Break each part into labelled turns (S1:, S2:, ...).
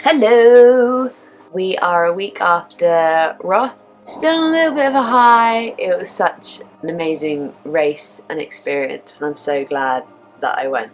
S1: Hello! We are a week after Roth. Still a little bit of a high. It was such an amazing race and experience, and I'm so glad that I went.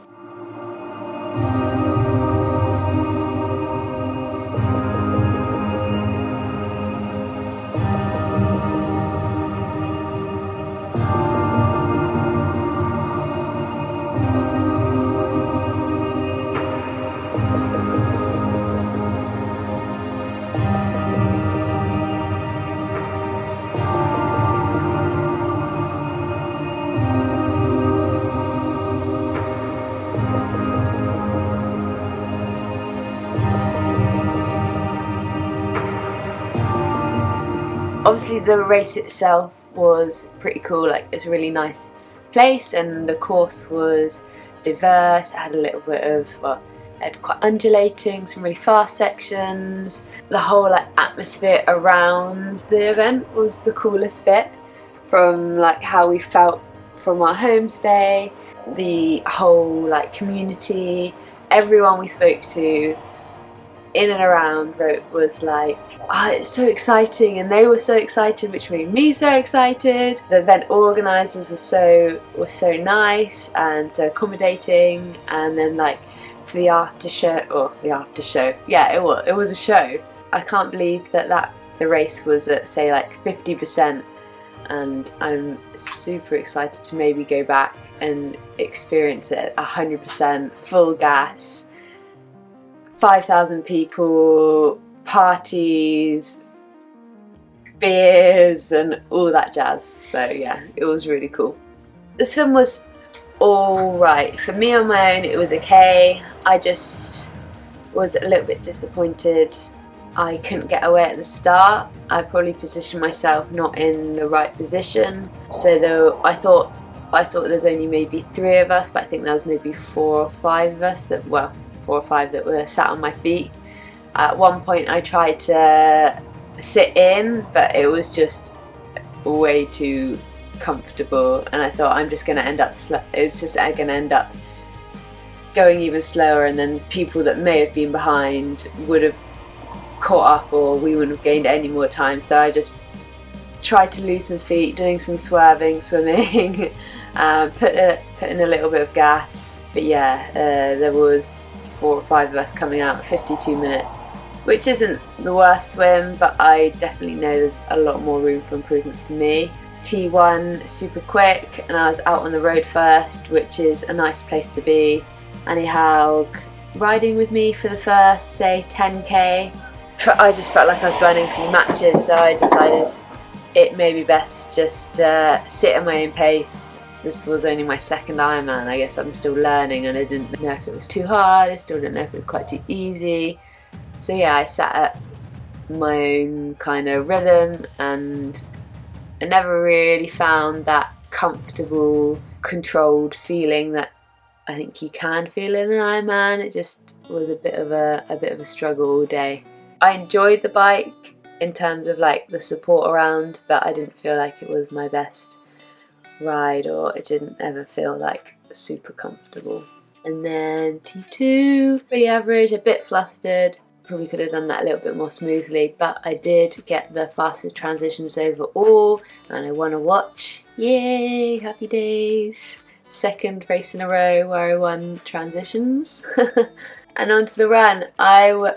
S1: Obviously the race itself was pretty cool, like it's a really nice place and the course was diverse. It had a little bit of, well, it had quite undulating, some really fast sections. The whole atmosphere around the event was the coolest bit, from how we felt from our homestay, the whole community, everyone we spoke to in and around Roth was it's so exciting, and they were so excited, which made me so excited. The event organisers were so nice and so accommodating, and then for the after show, yeah, it was a show. I can't believe that the race was at say 50%, and I'm super excited to maybe go back and experience it 100%, full gas. 5,000 people, parties, beers and all that jazz. So yeah, it was really cool. The swim was alright. For me on my own it was okay. I just was a little bit disappointed I couldn't get away at the start. I probably positioned myself not in the right position. So though I thought there's only maybe 3 of us, but I think there was maybe 4 or 5 of us that were sat on my feet. At one point I tried to sit in, but it was just way too comfortable, and I thought it's just going to end up going even slower, and then people that may have been behind would have caught up, or we wouldn't have gained any more time. So I just tried to lose some feet, doing some swimming, put in a little bit of gas. But yeah, there was 4 or 5 of us coming out at 52 minutes, which isn't the worst swim, but I definitely know there's a lot more room for improvement for me. T1 super quick, and I was out on the road first, which is a nice place to be. Annie Haug riding with me for the first, say, 10k. I just felt like I was burning a few matches, so I decided it may be best just sit at my own pace. This was only my second Ironman. I guess I'm still learning, and I didn't know if it was too hard. I still didn't know if it was quite too easy. So yeah, I sat at my own kind of rhythm, and I never really found that comfortable, controlled feeling that I think you can feel in an Ironman. It just was a bit of a struggle all day. I enjoyed the bike in terms of the support around, but I didn't feel like it was my best ride, or it didn't ever feel super comfortable. And then T2, pretty average, a bit flustered. Probably could have done that a little bit more smoothly, but I did get the fastest transitions overall, and I won a watch. Yay, happy days. Second race in a row where I won transitions. And onto the run. I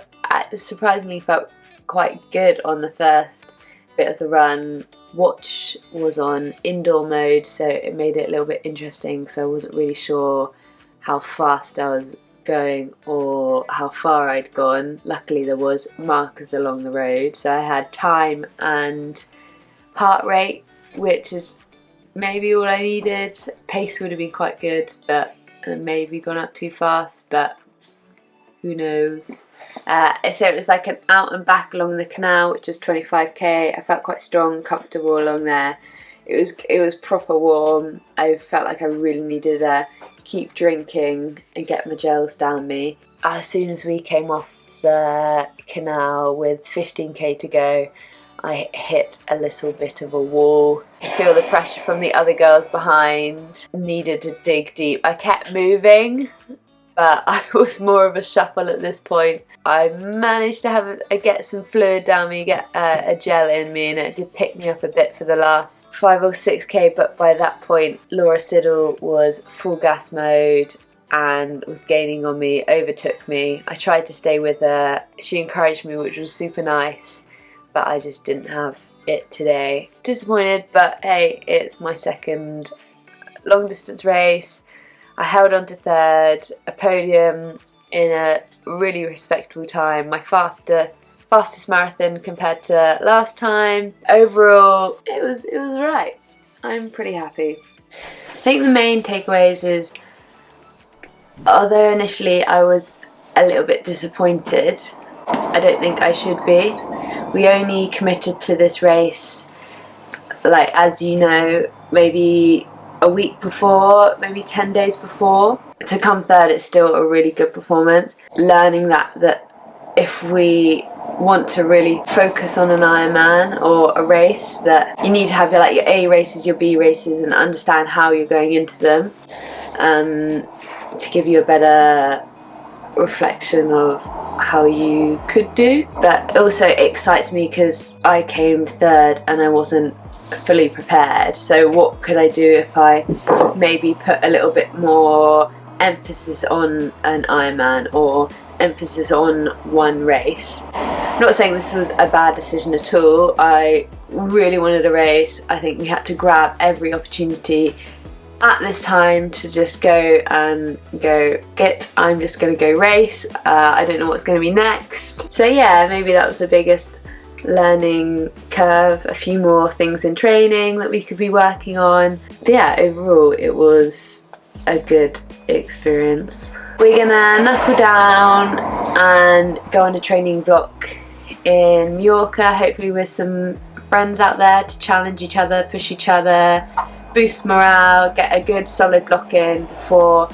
S1: surprisingly felt quite good on the first bit of the run. Watch was on indoor mode, so it made it a little bit interesting, so I wasn't really sure how fast I was going or how far I'd gone. Luckily there was markers along the road, so I had time and heart rate, which is maybe all I needed. Pace would have been quite good, but maybe gone up too fast, but who knows. So it was an out and back along the canal, which is 25k. I felt quite strong, comfortable along there. It was proper warm. I felt like I really needed to keep drinking and get my gels down me. As soon as we came off the canal with 15k to go, I hit a little bit of a wall. I feel the pressure from the other girls behind. Needed to dig deep. I kept moving but I was more of a shuffle at this point. I managed to get some fluid down me, get a gel in me, and it did pick me up a bit for the last 5 or 6k, but by that point Laura Siddle was full gas mode and was gaining on me, overtook me. I tried to stay with her, she encouraged me, which was super nice, but I just didn't have it today. Disappointed, but hey, it's my second long distance race. I held on to third, a podium in a really respectable time, my fastest marathon compared to last time. Overall, it was right. I'm pretty happy. I think the main takeaways is, although initially I was a little bit disappointed, I don't think I should be. We only committed to this race, like, as you know, maybe a week before, maybe 10 days before. To come third, it's still a really good performance. Learning that if we want to really focus on an Ironman or a race, that you need to have your A races, your B races, and understand how you're going into them, to give you a better reflection of how you could do. But also it excites me because I came third and I wasn't fully prepared, so what could I do if I maybe put a little bit more emphasis on an Ironman or emphasis on one race. I'm not saying this was a bad decision at all. I really wanted a race. I think we had to grab every opportunity at this time to just go and I'm just gonna go race. I don't know what's gonna be next. So yeah, maybe that was the biggest learning curve, a few more things in training that we could be working on. But yeah, overall it was a good experience. We're gonna knuckle down and go on a training block in Mallorca, hopefully with some friends out there to challenge each other, push each other, boost morale, get a good solid block in before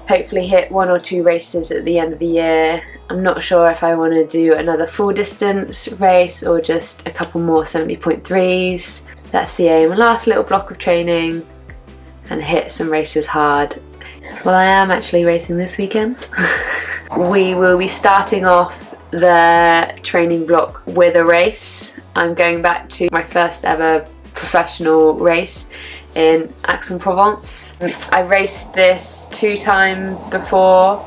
S1: hopefully hit 1 or 2 races at the end of the year. I'm not sure if I want to do another full distance race or just a couple more 70.3s. That's the aim. Last little block of training and hit some races hard. Well, I am actually racing this weekend. We will be starting off the training block with a race. I'm going back to my first ever professional race in Aix-en-Provence. I raced this 2 times before.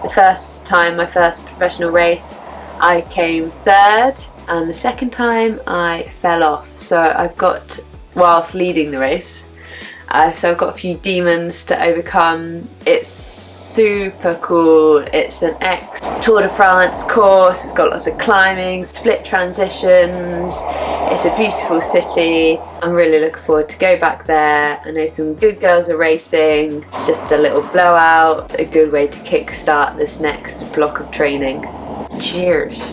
S1: The first time, my first professional race, I came third, and the second time I fell off. So I've got, whilst leading the race, so I've got a few demons to overcome. It's super cool. It's an Tour de France course. It's got lots of climbing, split transitions. It's a beautiful city. I'm really looking forward to go back there. I know some good girls are racing. It's just a little blowout, a good way to kickstart this next block of training. Cheers.